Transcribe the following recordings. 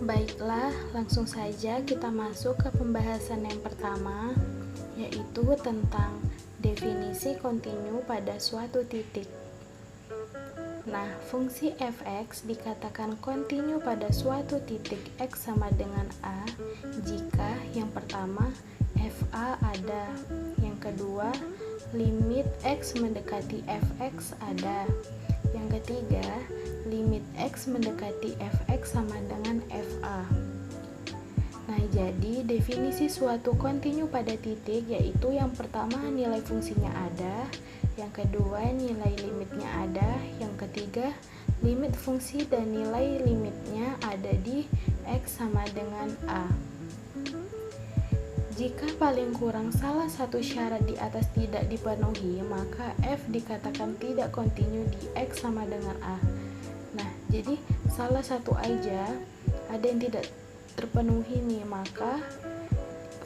Baiklah, langsung saja kita masuk ke pembahasan yang pertama, yaitu tentang definisi kontinu pada suatu titik. Nah, fungsi f(x) dikatakan kontinu pada suatu titik x sama dengan a jika yang pertama fa ada, yang kedua limit x mendekati fx ada, yang ketiga limit x mendekati fx sama dengan fa. Nah, jadi definisi suatu kontinu pada titik yaitu yang pertama nilai fungsinya ada, yang kedua nilai limitnya ada, yang ketiga limit fungsi dan nilai limitnya ada di x sama dengan a. Jika paling kurang salah satu syarat di atas tidak dipenuhi, maka f dikatakan tidak kontinu di x sama dengan a. Nah, jadi salah satu aja ada yang tidak terpenuhi nih, maka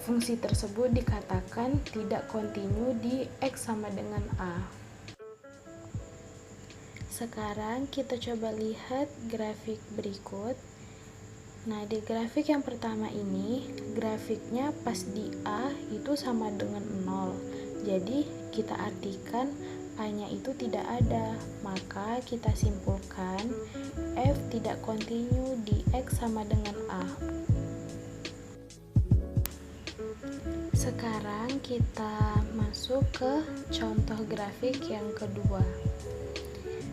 fungsi tersebut dikatakan tidak kontinu di x sama dengan a. Sekarang kita coba lihat grafik berikut. Nah, di grafik yang pertama ini, grafiknya pas di A itu sama dengan 0. Jadi, kita artikan A-nya itu tidak ada. Maka, kita simpulkan F tidak kontinu di X sama dengan A. Sekarang, kita masuk ke contoh grafik yang kedua.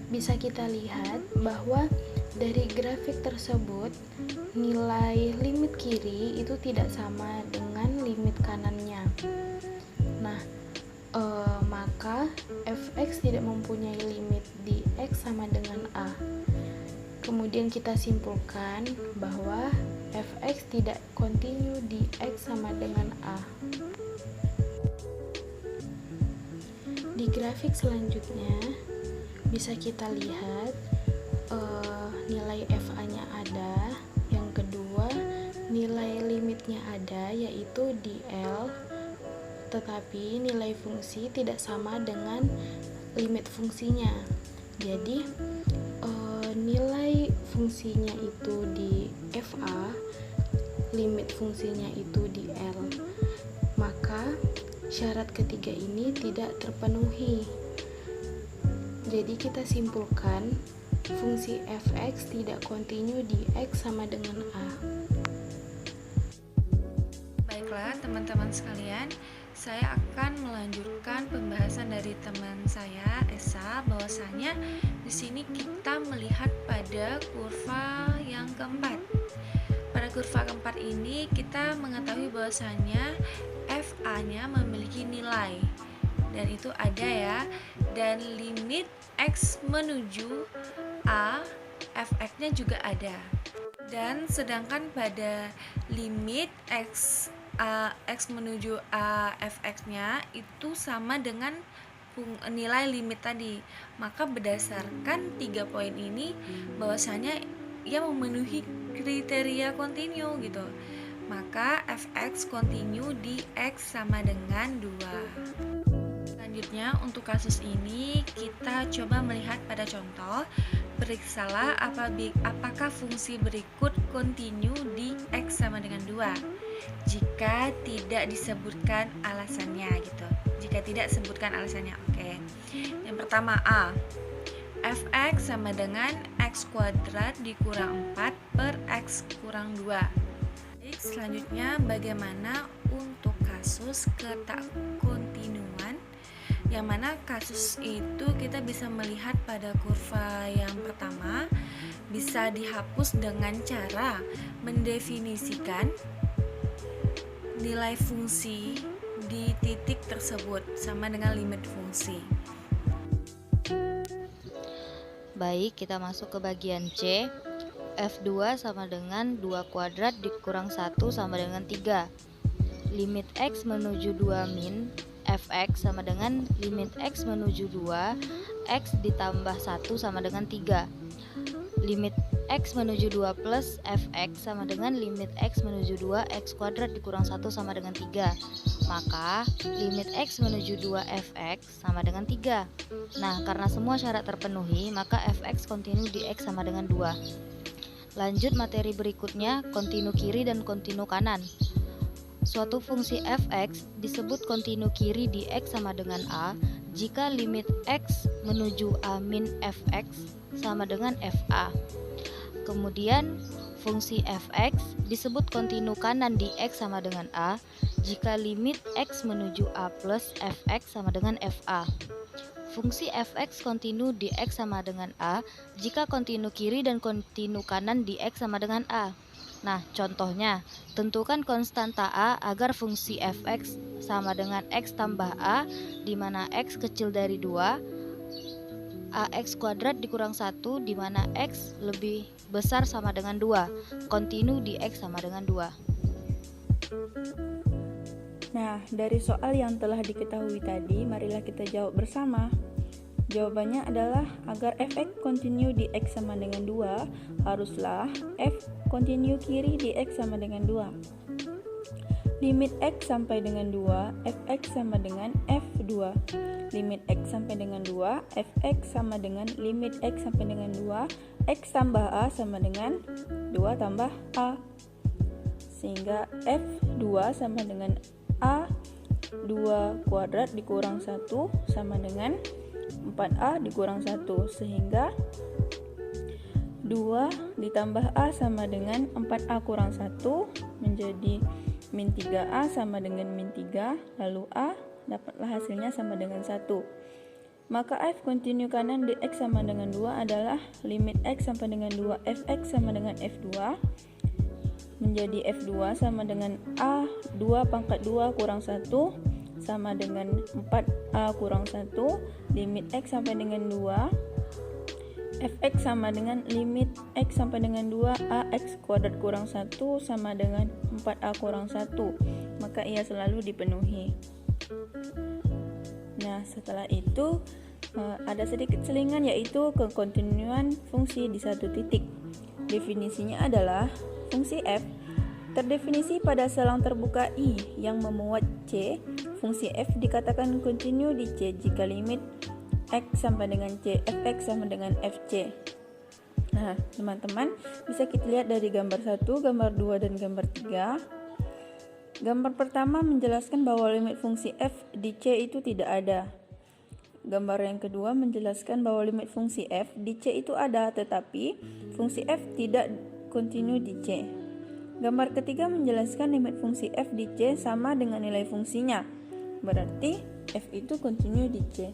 Bisa kita lihat bahwa dari grafik tersebut, nilai limit kiri itu tidak sama dengan limit kanannya. Nah, maka fx tidak mempunyai limit di x sama dengan a. Kemudian kita simpulkan bahwa fx tidak kontinu di x sama dengan a. Di grafik selanjutnya bisa kita lihat nilai fa-nya ada, yang kedua nilai limitnya ada yaitu di L, tetapi nilai fungsi tidak sama dengan limit fungsinya. Jadi nilai fungsinya itu di fa, limit fungsinya itu di L, maka syarat ketiga ini tidak terpenuhi. Jadi kita simpulkan fungsi fx tidak kontinu di x sama dengan a. Baiklah teman-teman sekalian, saya akan melanjutkan pembahasan dari teman saya Esa, bahwasanya di sini kita melihat pada kurva yang keempat. Pada kurva keempat ini kita mengetahui bahwasanya fa-nya memiliki nilai dan itu ada ya, dan limit x menuju a, fx-nya juga ada. Dan sedangkan pada limit x menuju a, fx-nya itu sama dengan nilai limit tadi. Maka berdasarkan 3 poin ini bahwasanya ia memenuhi kriteria kontinu gitu. Maka fx kontinu di x sama dengan 2. Selanjutnya, untuk kasus ini kita coba melihat pada contoh. Periksalah apakah fungsi berikut kontinu di x sama dengan 2 jika tidak disebutkan alasannya gitu. Jika tidak sebutkan alasannya, oke. Yang pertama A, fx sama dengan x kuadrat dikurang 4 per x kurang 2. Baik, selanjutnya bagaimana untuk kasus ketak kontinuan? Yang mana kasus itu kita bisa melihat pada kurva yang pertama bisa dihapus dengan cara mendefinisikan nilai fungsi di titik tersebut sama dengan limit fungsi. Baik, kita masuk ke bagian C. F2 sama dengan 2 kuadrat dikurang 1 sama dengan 3. Limit X menuju 2 min Fx sama dengan limit X menuju 2 X ditambah 1 sama dengan 3. Limit X menuju 2 plus Fx sama dengan limit X menuju 2 X kuadrat dikurang 1 sama dengan 3. Maka limit X menuju 2 Fx sama dengan 3. Nah, karena semua syarat terpenuhi, maka Fx kontinu di X sama dengan 2. Lanjut materi berikutnya, kontinu kiri dan kontinu kanan. Suatu fungsi Fx disebut kontinu kiri di X sama dengan A jika limit X menuju A min Fx sama dengan Fa. Kemudian fungsi Fx disebut kontinu kanan di X sama dengan A jika limit X menuju A plus Fx sama dengan Fa. Fungsi Fx kontinu di X sama dengan A jika kontinu kiri dan kontinu kanan di X sama dengan A. Nah, contohnya, tentukan konstanta A agar fungsi Fx sama dengan X tambah A, di mana X kecil dari 2, AX kuadrat dikurang 1, di mana X lebih besar sama dengan 2, kontinu di X sama dengan 2. Nah, dari soal yang telah diketahui tadi, marilah kita jawab bersama. Jawabannya adalah agar Fx kontinu di X sama dengan 2, haruslah F kontinu kiri di X sama dengan 2. Limit X sampai dengan 2, Fx sama dengan F2. Limit X sampai dengan 2, Fx sama dengan limit X sampai dengan 2, X tambah A sama dengan 2 tambah A. Sehingga F2 sama dengan A 2 kuadrat dikurang 1 sama dengan 4A dikurang 1, sehingga 2 ditambah A sama dengan 4A kurang 1 menjadi min 3A sama dengan min 3, lalu A dapatlah hasilnya sama dengan 1. Maka F kontinu kanan di X sama dengan 2 adalah limit X sampai dengan 2 Fx sama dengan F2 menjadi F2 sama dengan A 2 pangkat 2 kurang 1 sama dengan 4A kurang 1, limit X sampai dengan 2, Fx sama dengan limit X sampai dengan 2, AX kuadrat kurang 1 sama dengan 4A kurang 1, maka ia selalu dipenuhi. Nah, setelah itu ada sedikit selingan, yaitu kekontinuan fungsi di satu titik. Definisinya adalah fungsi F terdefinisi pada selang terbuka I yang memuat C. Fungsi F dikatakan kontinu di C jika limit X sampai dengan C, Fx sama dengan Fc. Nah, teman-teman, bisa kita lihat dari gambar 1, gambar 2, dan gambar 3. Gambar pertama menjelaskan bahwa limit fungsi F di C itu tidak ada. Gambar yang kedua menjelaskan bahwa limit fungsi F di C itu ada, tetapi fungsi F tidak kontinu di C. Gambar ketiga menjelaskan limit fungsi F di C sama dengan nilai fungsinya. Berarti F itu kontinu di C.